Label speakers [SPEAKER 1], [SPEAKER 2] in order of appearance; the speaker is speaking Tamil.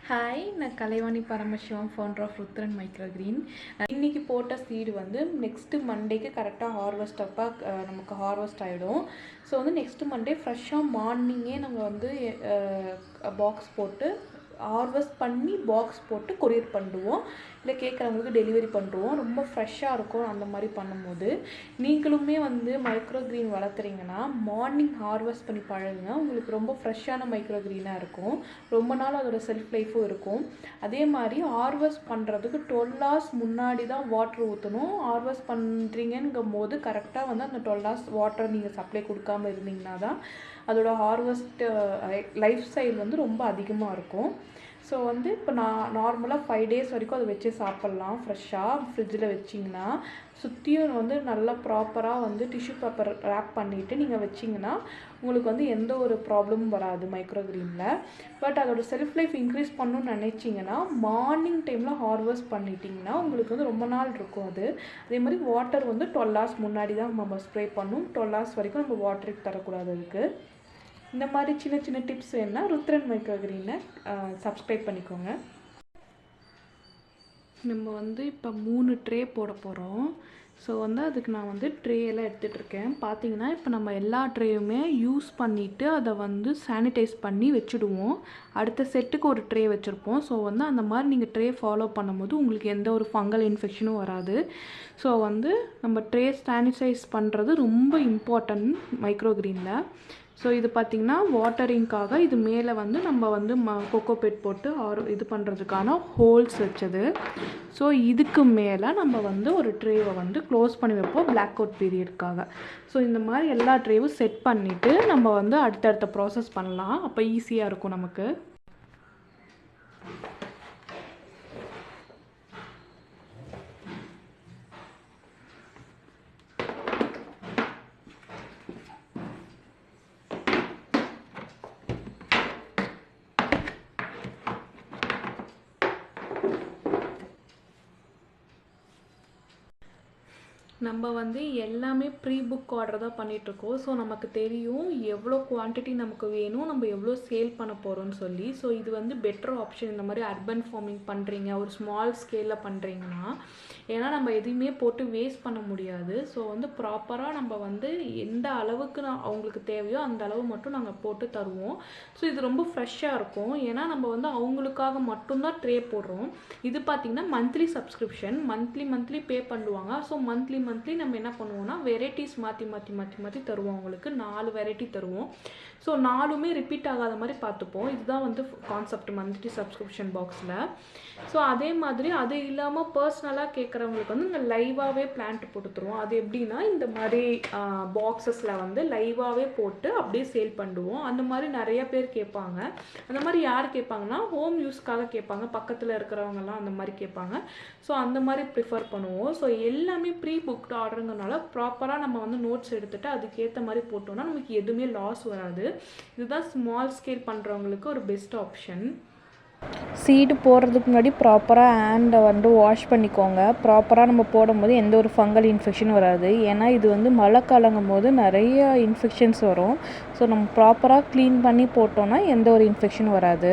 [SPEAKER 1] ஹாய், நான் Kalaivani Paramasivam, founder of Rudran micro green. இன்றைக்கி போட்ட சீடு வந்து நெக்ஸ்ட்டு மண்டேக்கு கரெக்டாக ஹார்வெஸ்ட் நமக்கு ஹார்வெஸ்ட் ஆகிடும். ஸோ வந்து நெக்ஸ்ட்டு மண்டே ஃப்ரெஷ்ஷாக மார்னிங்கே நாங்கள் வந்து பாக்ஸ் போட்டு ஹார்வெஸ்ட் பண்ணி பாக்ஸ் போட்டு கொரியர் பண்ணுவோம், இல்லை கேட்குறவங்களுக்கு டெலிவரி பண்ணுவோம். ரொம்ப ஃப்ரெஷ்ஷாக இருக்கும். அந்த மாதிரி பண்ணும்போது நீங்களுமே வந்து மைக்ரோ கிரீன் வளர்த்துறீங்கன்னா மார்னிங் ஹார்வெஸ்ட் பண்ணி பழகுங்க. உங்களுக்கு ரொம்ப ஃப்ரெஷ்ஷான மைக்ரோ கிரீனாக இருக்கும். ரொம்ப நாள் அதோட செல்ஃப் லைஃபும் இருக்கும். அதே மாதிரி ஹார்வெஸ்ட் பண்ணுறதுக்கு 12 hours முன்னாடி தான் வாட்டர் ஊற்றணும். ஹார்வெஸ்ட் பண்ணுறீங்கங்கும் போது கரெக்டாக வந்து அந்த 12 hours வாட்டர் நீங்கள் சப்ளை கொடுக்காமல் இருந்தீங்கன்னா தான் அதோட ஹார்வெஸ்ட் லைஃப் ஸ்டைல் வந்து ரொம்ப அதிகமாக இருக்கும். ஸோ வந்து இப்போ நான் நார்மலாக 5 days வரைக்கும் அதை வச்சு சாப்பிட்லாம். ஃப்ரெஷ்ஷாக ஃப்ரிட்ஜில் வச்சிங்கன்னா சுற்றியும் வந்து நல்லா ப்ராப்பராக வந்து டிஷ்யூ பேப்பர் ரேப் பண்ணிவிட்டு நீங்கள் வச்சிங்கன்னா உங்களுக்கு வந்து எந்த ஒரு ப்ராப்ளமும் வராது மைக்ரோ கிரீனில். பட் அதோட செல்ஃப் லைஃப் இன்க்ரீஸ் பண்ணணும்னு நினச்சிங்கன்னா மார்னிங் டைமில் ஹார்வெஸ்ட் பண்ணிட்டிங்கன்னா உங்களுக்கு வந்து ரொம்ப நாள் இருக்கும் அது. அதே மாதிரி வாட்டர் வந்து 12 hours முன்னாடி தான் நம்ம ஸ்ப்ரே பண்ணணும். 12 hours வரைக்கும் நம்ம வாட்டருக்கு தரக்கூடாது. அதுக்கு இந்த மாதிரி சின்ன சின்ன டிப்ஸ் வேணுன்னா ருத்ரன் மைக்ரோ கிரீனை சப்ஸ்கிரைப் பண்ணிக்கோங்க. நம்ம வந்து இப்போ 3 ட்ரே போட போகிறோம். ஸோ வந்து அதுக்கு நான் வந்து ட்ரேயெல்லாம் எடுத்துகிட்ருக்கேன். பார்த்தீங்கன்னா இப்போ நம்ம எல்லா ட்ரேயுமே யூஸ் பண்ணிவிட்டு அதை வந்து சானிடைஸ் பண்ணி வச்சுடுவோம். அடுத்த செட்டுக்கு ஒரு ட்ரே வச்சுருப்போம். ஸோ வந்து அந்த மாதிரி நீங்கள் ட்ரே ஃபாலோ பண்ணும்போது உங்களுக்கு எந்த ஒரு ஃபங்கல் இன்ஃபெக்ஷனும் வராது. ஸோ வந்து நம்ம ட்ரே சானிடைஸ் பண்ணுறது ரொம்ப இம்பார்ட்டன்ட் மைக்ரோ கிரீனில். ஸோ இது பார்த்திங்கன்னா வாட்டரிங்காக இது மேலே வந்து நம்ம வந்து கோகோபீட் போட்டு இது பண்ணுறதுக்கான ஹோல்ஸ் வச்சது. ஸோ இதுக்கு மேலே நம்ம வந்து ஒரு ட்ரேவை வந்து க்ளோஸ் பண்ணி வைப்போம் பிளாக் அவுட் பீரியடுக்காக. ஸோ இந்த மாதிரி எல்லா ட்ரேவும் செட் பண்ணிவிட்டு நம்ம வந்து அடுத்தடுத்த ப்ராசஸ் பண்ணலாம். அப்போ ஈஸியாக இருக்கும் நமக்கு. நம்ம வந்து எல்லாமே ப்ரீ புக் ஆர்டர் தான் பண்ணிகிட்ருக்கோம். ஸோ நமக்கு தெரியும் எவ்வளோ குவான்டிட்டி நமக்கு வேணும், நம்ம எவ்வளோ சேல் பண்ண போகிறோம்னு சொல்லி. ஸோ இது வந்து பெட்டர் ஆப்ஷன். இந்த மாதிரி அர்பன் ஃபார்மிங் பண்ணுறீங்க, ஒரு ஸ்மால் ஸ்கேலில் பண்ணுறீங்கன்னா, ஏன்னா நம்ம எதையுமே போட்டு வேஸ்ட் பண்ண முடியாது. ஸோ வந்து ப்ராப்பராக நம்ம வந்து எந்த அளவுக்கு அவங்களுக்கு தேவையோ அந்த அளவு மட்டும் நாங்கள் போட்டு தருவோம். ஸோ இது ரொம்ப ஃப்ரெஷ்ஷாக இருக்கும். ஏன்னா நம்ம வந்து அவங்களுக்காக மட்டும்தான் ட்ரே போடுறோம். இது பார்த்திங்கன்னா மந்த்லி சப்ஸ்கிரிப்ஷன், மந்த்லி பே பண்ணுவாங்க. ஸோ மந்த்லி நம்ம என்ன பண்ணுவோம்னா வெரைட்டிஸ் மாற்றி தருவோம். அவங்களுக்கு 4 வெரைட்டி தருவோம். ஸோ 4மே ரிப்பீட் ஆகாத மாதிரி பார்த்துப்போம். இதுதான் வந்து கான்செப்ட் மந்த்லி சப்ஸ்கிரிப்ஷன் பாக்ஸில். ஸோ அதே மாதிரி அது இல்லாமல் பர்சனலாக கேட்குறவங்களுக்கு வந்து இங்கே லைவாகவே பிளான்ட் போட்டு தருவோம். அது எப்படின்னா இந்த மாதிரி பாக்ஸஸில் வந்து லைவாகவே போட்டு அப்படியே சேல் பண்ணுவோம். அந்த மாதிரி நிறைய பேர் கேட்பாங்க. அந்த மாதிரி யார் கேட்பாங்கன்னா ஹோம் யூஸ்க்காக கேட்பாங்க, பக்கத்தில் இருக்கிறவங்கலாம் அந்த மாதிரி கேட்பாங்க. ஸோ அந்த மாதிரி ப்ரிஃபர் பண்ணுவோம். ஸோ எல்லாமே ப்ரீ புக்டு ஆர்டருங்கனால ப்ராப்பராக நம்ம வந்து நோட்ஸ் எடுத்துகிட்டு அதுக்கேற்ற மாதிரி போட்டோம்னா நமக்கு எதுவுமே லாஸ் வராது. இதுதான் ஸ்மால் ஸ்கேல் பண்ணுறவங்களுக்கு ஒரு பெஸ்ட் ஆப்ஷன். சீடு போடுறதுக்கு முன்னாடி ப்ராப்பராக ஹேண்டை வந்து வாஷ் பண்ணிக்கோங்க. ப்ராப்பராக நம்ம போடும்போது எந்த ஒரு ஃபங்கல் இன்ஃபெக்ஷன் வராது. ஏன்னா இது வந்து மழை காலங்கும் போது நிறைய இன்ஃபெக்ஷன்ஸ் வரும். ஸோ நம்ம ப்ராப்பராக க்ளீன் பண்ணி போட்டோன்னா எந்த ஒரு இன்ஃபெக்ஷன் வராது.